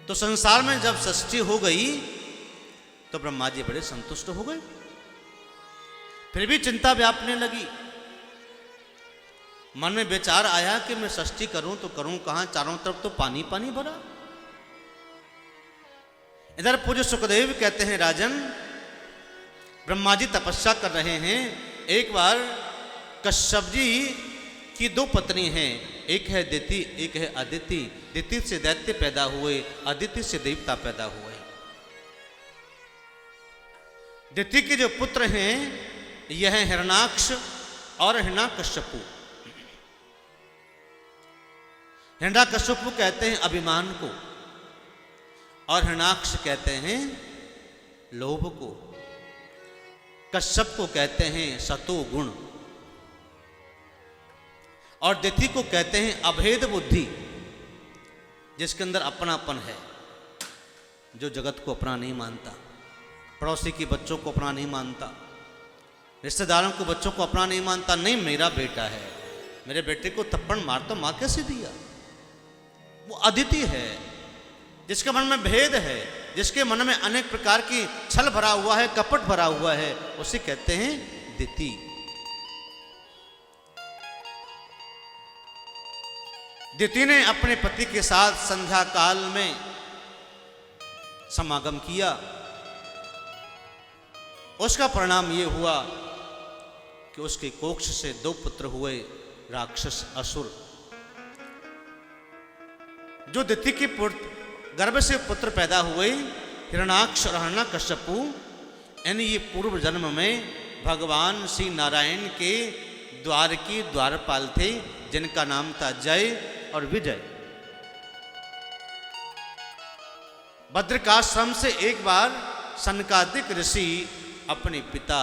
तो संसार में जब षष्ठी हो गई तो ब्रह्मा जी बड़े संतुष्ट हो गए। फिर भी चिंता व्यापने लगी। मन में विचार आया कि मैं षष्ठी करूं तो करूं कहां, चारों तरफ तो पानी पानी भरा। इधर पूज्य सुखदेव कहते हैं, राजन ब्रह्मा जी तपस्या कर रहे हैं। एक बार कश्यप जी की दो पत्नी हैं, एक है दिति, एक है अदिति। दिति से दैत्य पैदा हुए, अदिति से देवता पैदा हुए। दिति के जो पुत्र हैं यह है हिरणाक्ष और हिरण्याकश्यपु। हिरण्याकश्यपु कहते हैं अभिमान को और हिरणाक्ष कहते हैं लोभ को। कश्यप को कहते हैं सतो गुण और दिति को कहते हैं अभेद बुद्धि, जिसके अंदर अपनापन है, जो जगत को अपना नहीं मानता, पड़ोसी के बच्चों को अपना नहीं मानता, रिश्तेदारों को बच्चों को अपना नहीं मानता। नहीं मेरा बेटा है, मेरे बेटे को थप्पड़ मार तो मां कैसे दिया। वो अदिति है, जिसके मन में भेद है, जिसके मन में अनेक प्रकार की छल भरा हुआ है, कपट भरा हुआ है, उसे कहते हैं दिति। दिति ने अपने पति के साथ संध्या काल में समागम किया। उसका परिणाम ये हुआ कि उसके कोक्ष से दो पुत्र हुए, राक्षस असुर। जो दिति के गर्भ से पुत्र पैदा हुए, हिरणाक्ष और हिरण्याकश्यपु, यानी ये पूर्व जन्म में भगवान श्री नारायण के द्वार की द्वारपाल थे, जिनका नाम था जय और विजय। बद्रिकाश्रम से एक बार सनकादिक ऋषि अपने पिता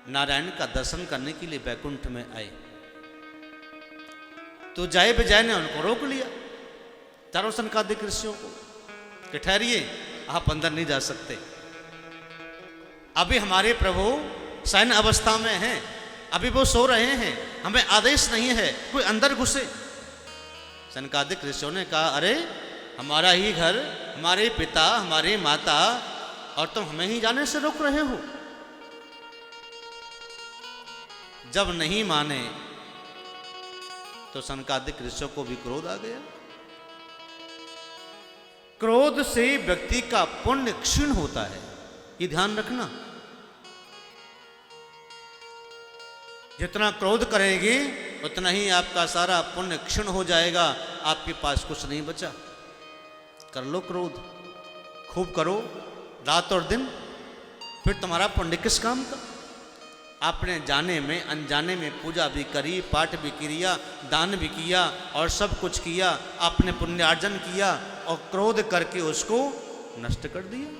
नारायण का दर्शन करने के लिए बैकुंठ में आए, तो जय विजय ने उनको रोक लिया, चारों सनकादिक ऋषियों को, कि ठहरिए, आप अंदर नहीं जा सकते। अभी हमारे प्रभु शयन अवस्था में हैं, अभी वो सो रहे हैं, हमें आदेश नहीं है कोई अंदर घुसे। सनकादिक ऋषियों ने कहा, अरे हमारा ही घर, हमारे पिता, हमारी माता, और तुम हमें ही जाने से रोक रहे हो। जब नहीं माने तो सनकादिक ऋषियों को भी क्रोध आ गया। क्रोध से व्यक्ति का पुण्य क्षीण होता है, ये ध्यान रखना। जितना क्रोध करेगी उतना ही आपका सारा पुण्य क्षीण हो जाएगा, आपके पास कुछ नहीं बचा। कर लो क्रोध, खूब करो रात और दिन, फिर तुम्हारा पुण्य किस काम का। आपने जाने में अनजाने में पूजा भी करी, पाठ भी किया, दान भी किया और सब कुछ किया, आपने पुण्यार्जन किया और क्रोध करके उसको नष्ट कर दिया।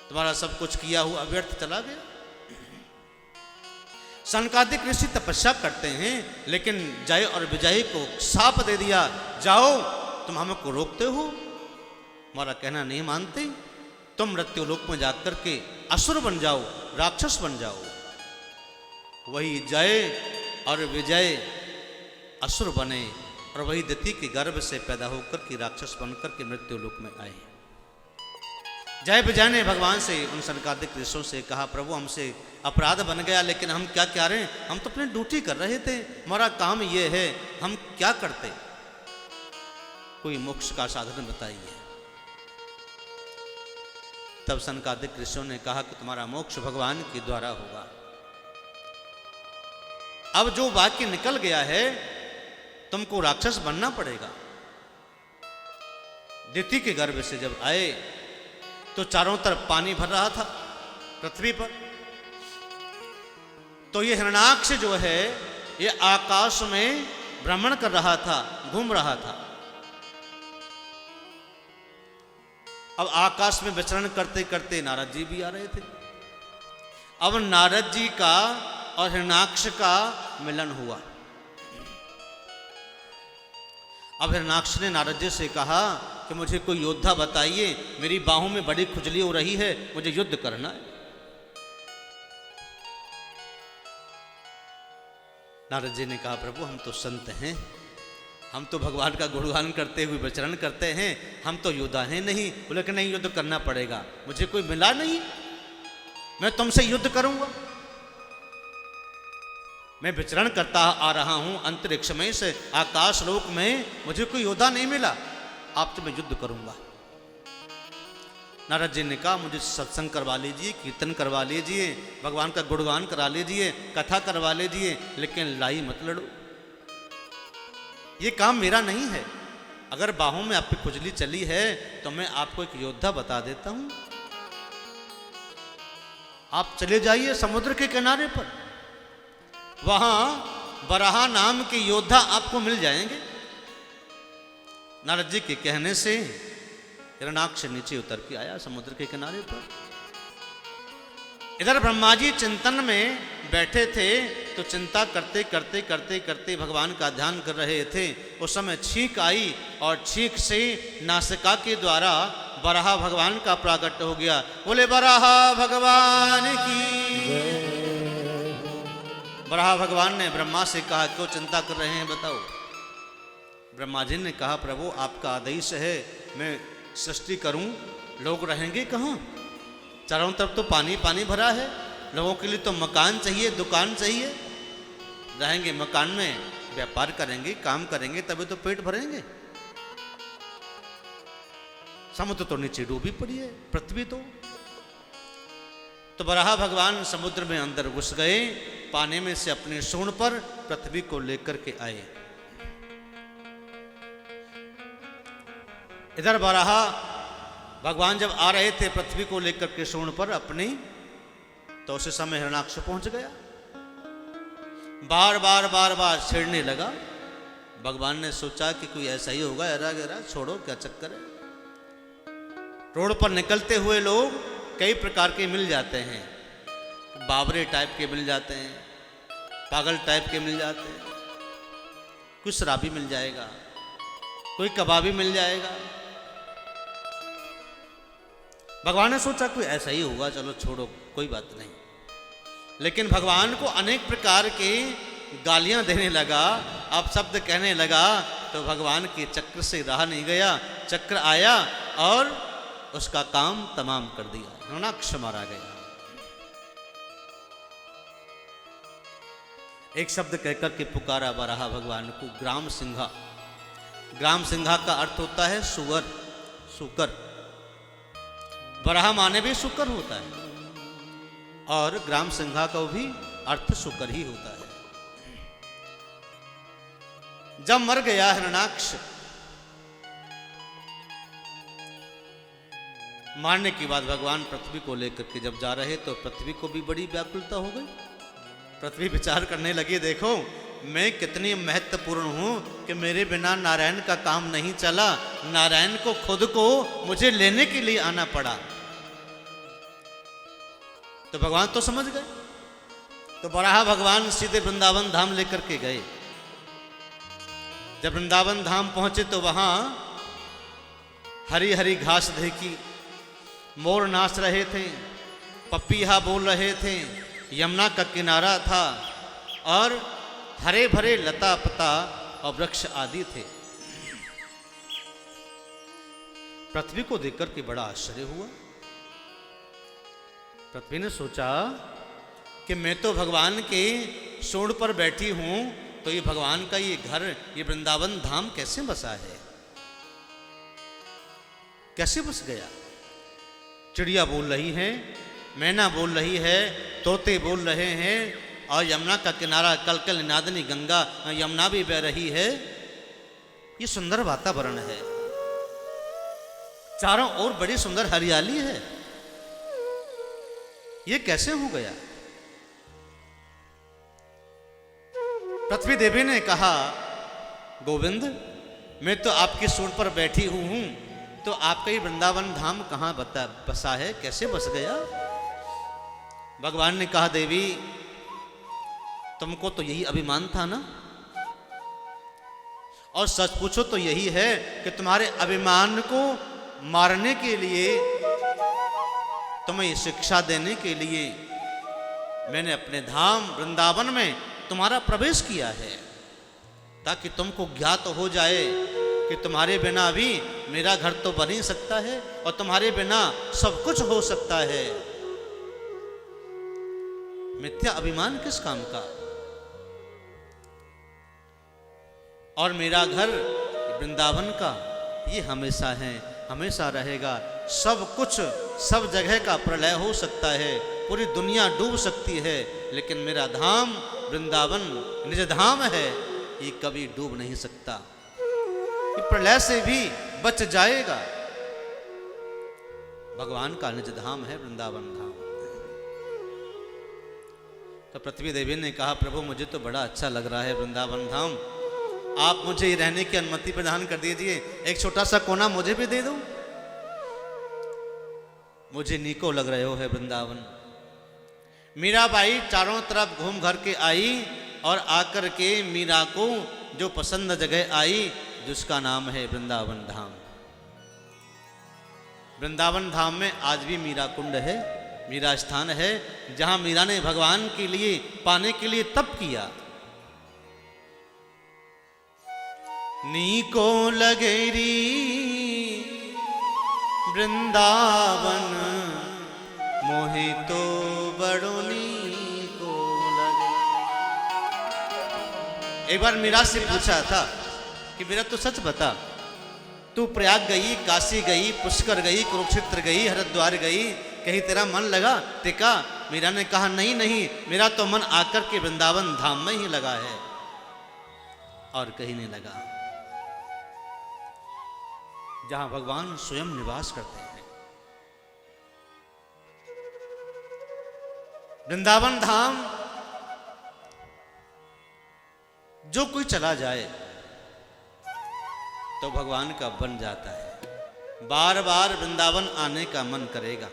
तुम्हारा सब कुछ किया हुआ व्यर्थ चला गया। सनकादिक ऋषि तपस्या करते हैं, लेकिन जय और विजय को शाप दे दिया, जाओ तुम हमको रोकते हो, हमारा कहना नहीं मानते, तुम मृत्युलोक में जाकर के असुर बन जाओ, राक्षस बन जाओ। वही जय और विजय असुर बने और वही दिति के गर्भ से पैदा होकर के राक्षस बनकर के मृत्युलोक में आए। जय विजय ने भगवान से, उन सनकादिक ऋषियों से कहा, प्रभु हमसे अपराध बन गया, लेकिन हम क्या क्या रहे, हम तो अपनी ड्यूटी कर रहे थे, हमारा काम ये है, हम क्या करते, कोई मोक्ष का साधन बताइए। तब सनकादिक ऋषियों ने कहा कि तुम्हारा मोक्ष भगवान के द्वारा होगा। अब जो वाक्य निकल गया है, तुमको राक्षस बनना पड़ेगा। दिति के गर्भ से जब आए तो चारों तरफ पानी भर रहा था पृथ्वी पर, तो ये हिरणाक्ष जो है ये आकाश में भ्रमण कर रहा था, घूम रहा था। अब आकाश में विचरण करते करते नारद जी भी आ रहे थे। अब नारद जी का और हिरणाक्ष का मिलन हुआ। अब हिरणाक्ष ने नारद जी से कहा कि मुझे कोई योद्धा बताइए, मेरी बाहों में बड़ी खुजली हो रही है, मुझे युद्ध करना है। नारद जी ने कहा, प्रभु हम तो संत हैं, हम तो भगवान का गुणगान करते हुए विचरण करते हैं, हम तो योद्धा हैं नहीं। बोले कि नहीं, युद्ध करना पड़ेगा, मुझे कोई मिला नहीं, मैं तुमसे युद्ध करूंगा। मैं विचरण करता आ रहा हूं अंतरिक्ष में से आकाश लोक में, मुझे कोई योद्धा नहीं मिला, आपसे मैं युद्ध करूंगा। नारद जी ने कहा, मुझे सत्संग करवा लीजिए, कीर्तन करवा लीजिए, भगवान का गुणगान करा लीजिए, कथा करवा लीजिए, लेकिन लड़ाई मत लड़ो, ये काम मेरा नहीं है। अगर बाहों में आपकी खुजली चली है तो मैं आपको एक योद्धा बता देता हूं, आप चले जाइए समुद्र के किनारे पर, वहां बराहा नाम के योद्धा आपको मिल जाएंगे। नारद जी के कहने से हिरणाक्ष नीचे उतर के आया समुद्र के किनारे पर। इधर ब्रह्मा जी चिंतन में बैठे थे, तो चिंता करते करते करते करते भगवान का ध्यान कर रहे थे। उस समय छींक आई और छींक से नासिका के द्वारा बराहा भगवान का प्राकट हो गया। बोले बराहा भगवान की। बराहा भगवान ने ब्रह्मा से कहा, क्यों चिंता कर रहे हैं बताओ। ब्रह्मा जी ने कहा, प्रभु आपका आदेश है, मैं सृष्टि करूं, लोग रहेंगे कहाँ, चारों तरफ तो पानी पानी भरा है, लोगों के लिए तो मकान चाहिए, दुकान चाहिए, रहेंगे मकान में, व्यापार करेंगे, काम करेंगे, तभी तो पेट भरेंगे। समुद्र तो नीचे डूबी पड़ी है, पृथ्वी तो बराहा भगवान समुद्र में अंदर घुस गए, पानी में से अपने सूंड पर पृथ्वी को लेकर के आए। इधर बराहा भगवान जब आ रहे थे पृथ्वी को लेकर के सूंड पर अपनी, तो उस समय हिरणाक्ष पहुंच गया, बार बार बार बार छेड़ने लगा। भगवान ने सोचा कि कोई ऐसा ही होगा, एरा गेरा छोड़ो, क्या चक्कर है। रोड पर निकलते हुए लोग कई प्रकार के मिल जाते हैं, बावरे टाइप के मिल जाते हैं, पागल टाइप के मिल जाते हैं, कोई शराबी मिल जाएगा, कोई कबाबी मिल जाएगा। भगवान ने सोचा कोई ऐसा ही होगा, चलो छोड़ो, कोई बात नहीं। लेकिन भगवान को अनेक प्रकार के गालियां देने लगा, अपशब्द कहने लगा, तो भगवान के चक्र से रहा नहीं गया। चक्र आया और उसका काम तमाम कर दिया, हिरणाक्ष मारा गया। एक शब्द कहकर के पुकारा बराहा भगवान को, ग्राम सिंहा। ग्राम सिंहा का अर्थ होता है सुअर, सुकर। बराहा माने भी सुकर होता है और ग्राम सिंहा का भी अर्थ सुकर ही होता है। जब मर गया हिरणाक्ष, मारने के बाद भगवान पृथ्वी को लेकर के जब जा रहे तो पृथ्वी को भी बड़ी व्याकुलता हो गई। पृथ्वी विचार करने लगी, देखो मैं कितनी महत्वपूर्ण हूं कि मेरे बिना नारायण का काम नहीं चला, नारायण को खुद को मुझे लेने के लिए आना पड़ा। तो भगवान तो समझ गए, तो बराहा भगवान सीधे वृंदावन धाम लेकर के गए। जब वृंदावन धाम पहुंचे तो वहां हरी हरी घास देखी, मोर नाच रहे थे, पपीहा बोल रहे थे, यमुना का किनारा था और हरे भरे लता पता और वृक्ष आदि थे। पृथ्वी को देखकर के बड़ा आश्चर्य हुआ। पृथ्वी ने सोचा कि मैं तो भगवान के सूंड पर बैठी हूं, तो ये भगवान का ये घर, ये वृंदावन धाम कैसे बसा है, कैसे बस गया। चिड़िया बोल रही है, मैना बोल रही है, तोते बोल रहे हैं और यमुना का किनारा कलकल निनादनी गंगा, यमुना भी बह रही है। ये सुंदर वातावरण है, चारों ओर बड़ी सुंदर हरियाली है, ये कैसे हो गया। पृथ्वी देवी ने कहा, गोविंद मैं तो आपकी सूंड पर बैठी हूं, तो आपका ये वृंदावन धाम कहां बसा है, कैसे बस गया। भगवान ने कहा, देवी तुमको तो यही अभिमान था ना, और सच पूछो तो यही है कि तुम्हारे अभिमान को मारने के लिए, तुम्हें शिक्षा देने के लिए मैंने अपने धाम वृंदावन में तुम्हारा प्रवेश किया है, ताकि तुमको ज्ञात हो जाए कि तुम्हारे बिना भी मेरा घर तो बन ही सकता है और तुम्हारे बिना सब कुछ हो सकता है। मिथ्या अभिमान किस काम का? और मेरा घर वृंदावन का ये हमेशा है, हमेशा रहेगा। सब कुछ सब जगह का प्रलय हो सकता है, पूरी दुनिया डूब सकती है, लेकिन मेरा धाम वृंदावन निज धाम है, ये कभी डूब नहीं सकता। ये प्रलय से भी बच जाएगा। भगवान का निज धाम है वृंदावन धाम। तो पृथ्वी देवी ने कहा, प्रभु मुझे तो बड़ा अच्छा लग रहा है वृंदावन धाम, आप मुझे रहने की अनुमति प्रदान कर दीजिए, एक छोटा सा कोना मुझे भी दे दो, मुझे नीको लग रहे हो है वृंदावन। मीराबाई चारों तरफ घूम घर के आई और आकर के मीरा को जो पसंद जगह आई जिसका नाम है वृंदावन धाम। वृंदावन धाम में आज भी मीरा कुंड है, मीरा स्थान है, जहां मीरा ने भगवान के लिए पाने के लिए तप किया। नीको लगेरी वृंदावन मोहि तो बड़ो नीको लगे। एक बार मीरा से पूछा था कि मीरा तो सच बता, तू प्रयाग गई, काशी गई, पुष्कर गई, कुरुक्षेत्र गई, हरिद्वार गई, कहीं तेरा मन लगा टिका? मीरा ने कहा नहीं नहीं, मेरा तो मन आकर के वृंदावन धाम में ही लगा है और कहीं नहीं लगा, जहां भगवान स्वयं निवास करते हैं। वृंदावन धाम जो कोई चला जाए तो भगवान का बन जाता है, बार बार वृंदावन आने का मन करेगा।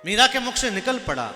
मीरा के मुख से निकल पड़ा,